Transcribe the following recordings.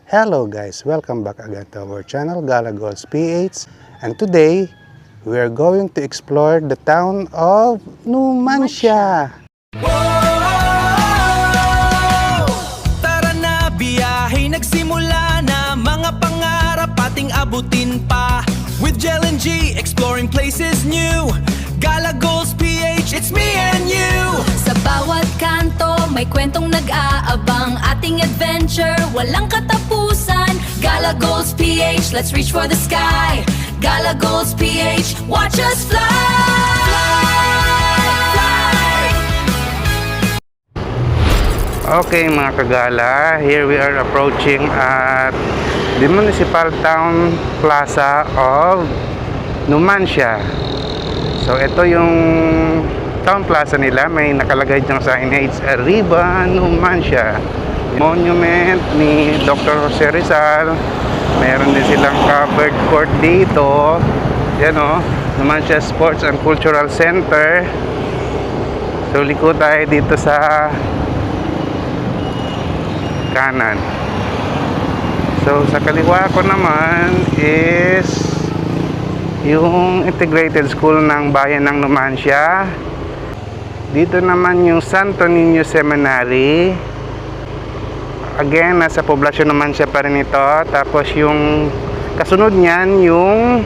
Hello guys, welcome back again to our channel Gala Goals PH, and today we are going to explore the town of Numancia. Tara na, biyahe nagsimula na, mga pangarap ating abutin pa. With Jel and G, exploring places new. Gala Goals PH, it's me and you. Sa bawat kanto, may kwentong nag-aabang. Ating adventure, walang katapusan. Gala Goals PH, let's reach for the sky. Gala Goals PH, watch us fly. Okay mga kagala, here we are approaching at the Municipal Town Plaza of Numancia. So ito yung town plaza nila, may nakalagay dyang signage, Arriba Numancia. Monument ni Dr. Jose Rizal. Meron din silang covered court dito. Yan o, Numancia Sports and Cultural Center. So liko tayo dito sa kanan. So sa kaliwa ko naman is yung integrated school ng bayan ng Numancia. Dito naman yung Santo Niño Seminary. Again, nasa poblasyon Numancia pa rin ito. Tapos yung kasunod niyan yung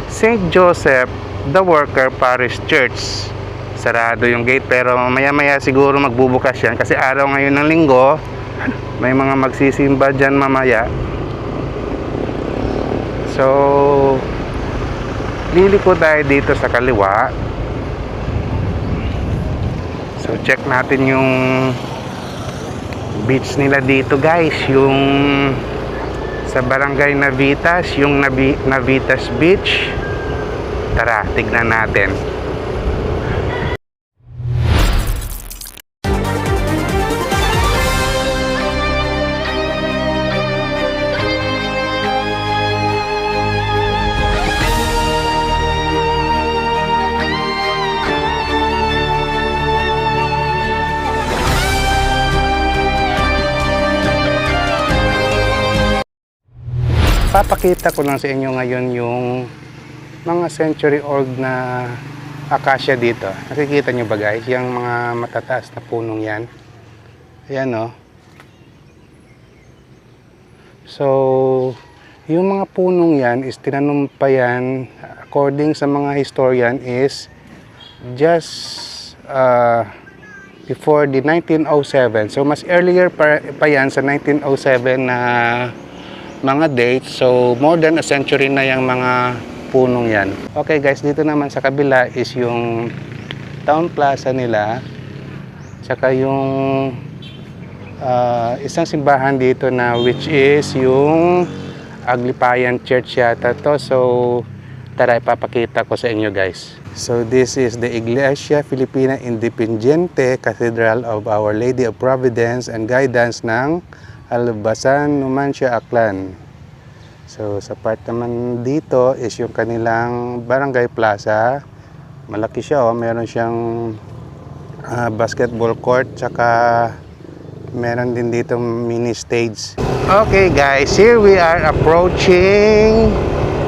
St. Joseph the Worker Parish Church. Sarado yung gate pero maya-maya siguro magbubukas yan kasi araw ngayon ng linggo. May mga magsisimba dyan mamaya. So liliko tayo dito sa kaliwa. So check natin yung beach nila dito guys, yung sa Barangay Navitas, yung Navitas Beach. Tara, tignan natin. Papakita ko lang sa inyo ngayon yung mga century old na acacia dito. Nakikita nyo ba guys? Yung mga matataas na punong yan. Ayan o. So, yung mga punong yan is tinanong pa yan, according sa mga historian, is just before the 1907. So, mas earlier pa yan sa 1907 na mga dates. So more than a century na yung mga punong yan. Okay guys, dito naman sa kabila is yung town plaza nila, tsaka yung isang simbahan dito na which is yung Aglipayan Church yata to. So tara, ipapakita ko sa inyo guys. So this is the Iglesia Filipina Independiente Cathedral of Our Lady of Providence and Guidance ng Albasan, Numancia, Aklan. So sa part naman dito is yung kanilang Barangay Plaza. Malaki siya oh, meron siyang basketball court, tsaka meron din dito mini stage. Okay guys, here we are approaching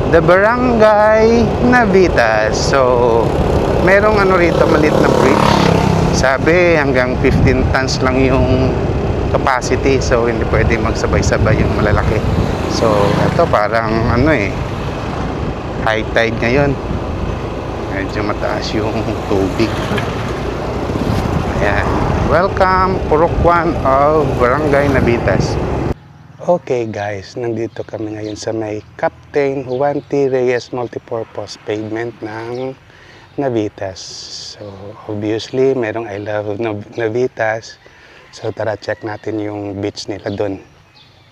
the Barangay Navitas. So merong ano rito, maliit na bridge. Sabi hanggang 15 tons lang yung capacity, so hindi pwede magsabay-sabay yung malalaki. So ito parang ano high tide ngayon, medyo mataas yung tubig. Ayan, welcome Purokwan of Barangay Navitas. Okay guys, nandito kami ngayon sa may Captain Juan T. Reyes Multipurpose Pavement ng Navitas. So obviously merong I love Navitas. So tara, check natin yung beach nila doon.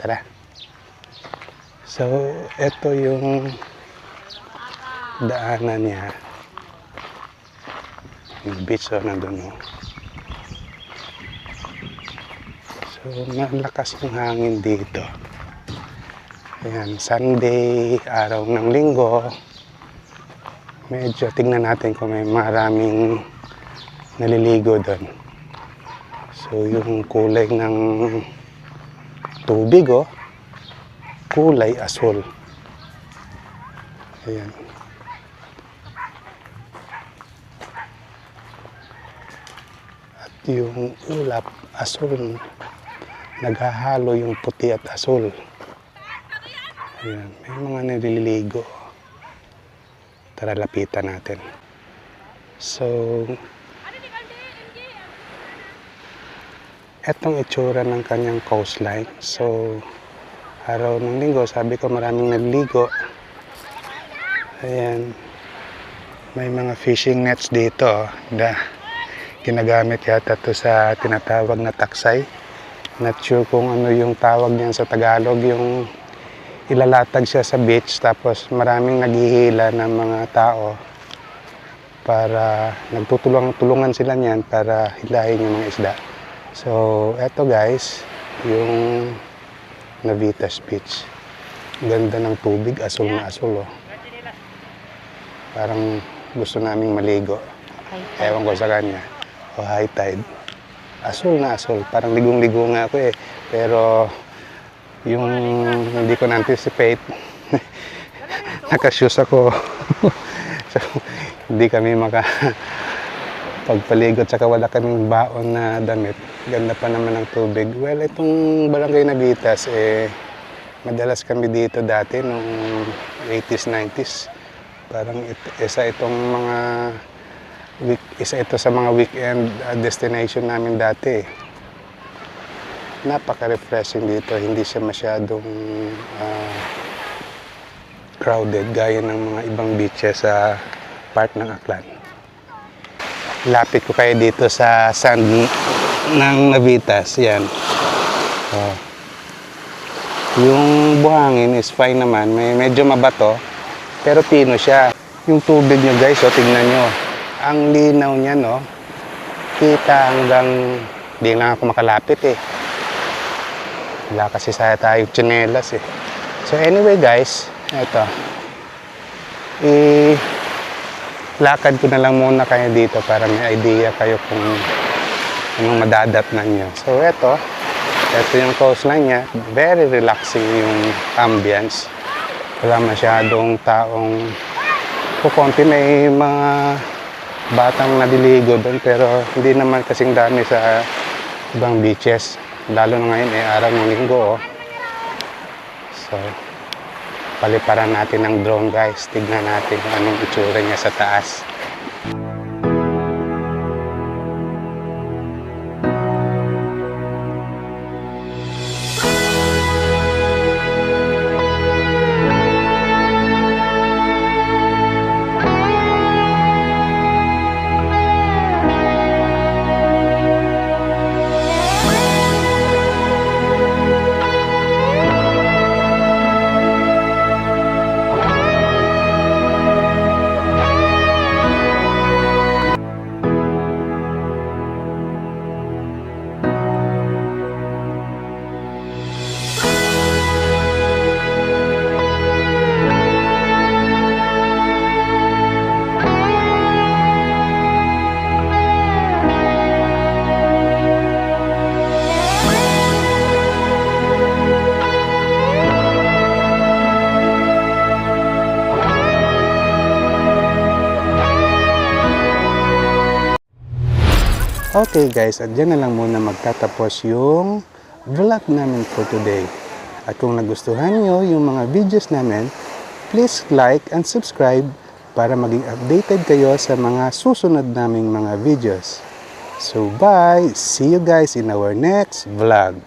Tara. So ito yung daanan niya. Yung beach nandun o. So malakas yung hangin dito. Ayan, Sunday, araw ng linggo. Medyo tingnan natin kung may maraming naliligo doon. So yung kulay ng tubig kulay asul. Ayan. At yung ulap, asul. Naghahalo yung puti at asul. Ayan. May mga nililigo. Tara, lapitan natin. So, etong itsura ng kanyang coastline. So, araw ng linggo, sabi ko maraming nagligo. Ayan. May mga fishing nets dito. Ginagamit yata to sa tinatawag na taksay. Not sure kung ano yung tawag niyan sa Tagalog. Yung ilalatag siya sa beach tapos maraming naghihila ng mga tao para nagtutulungan sila niyan para hilahin yung mga isda. So, eto guys, yung Navitas Beach. Ganda ng tubig, asul na asul, oh. Parang gusto naming maligo. Ewan ko sa kanya. O high tide. Asul na asul. Parang ligong-ligo nga ako eh. Pero yung hindi ko na-anticipate, nakashoes ako. So, hindi kami pagpaligot, saka wala kaming baon na damit. Ganda pa naman ng tubig. Well, itong Barangay Navitas, madalas kami dito dati noong 80s, 90s. Parang isa ito sa mga weekend destination namin dati. Napaka-refreshing dito. Hindi siya masyadong crowded gaya ng mga ibang beaches sa part ng Aklan. Lapit ko kayo dito sa sand ng Navitas. Yan. Oh. Yung buhangin is fine naman. Medyo mabato. Pero pino siya. Yung tubig nyo guys, tignan nyo. Ang linaw niya, no? Kita hanggang, di lang ako makalapit eh. Wala kasi sa tayong tsinelas eh. So anyway guys, eto. Lakad ko na lang muna kayo dito para may idea kayo kung anong madadatnan nyo. So eto yung coastline niya. Very relaxing yung ambience. Wala masyadong taong kukunti. May mga batang naliligo doon pero hindi naman kasing dami sa ibang beaches. Lalo na ngayon araw ng linggo. Oh. So, paliparan natin ng drone guys. Tignan natin kung anong itsura niya sa taas. Okay guys, at dyan na lang muna magtatapos yung vlog namin for today. At kung nagustuhan nyo yung mga videos namin, please like and subscribe para maging updated kayo sa mga susunod naming mga videos. So bye! See you guys in our next vlog.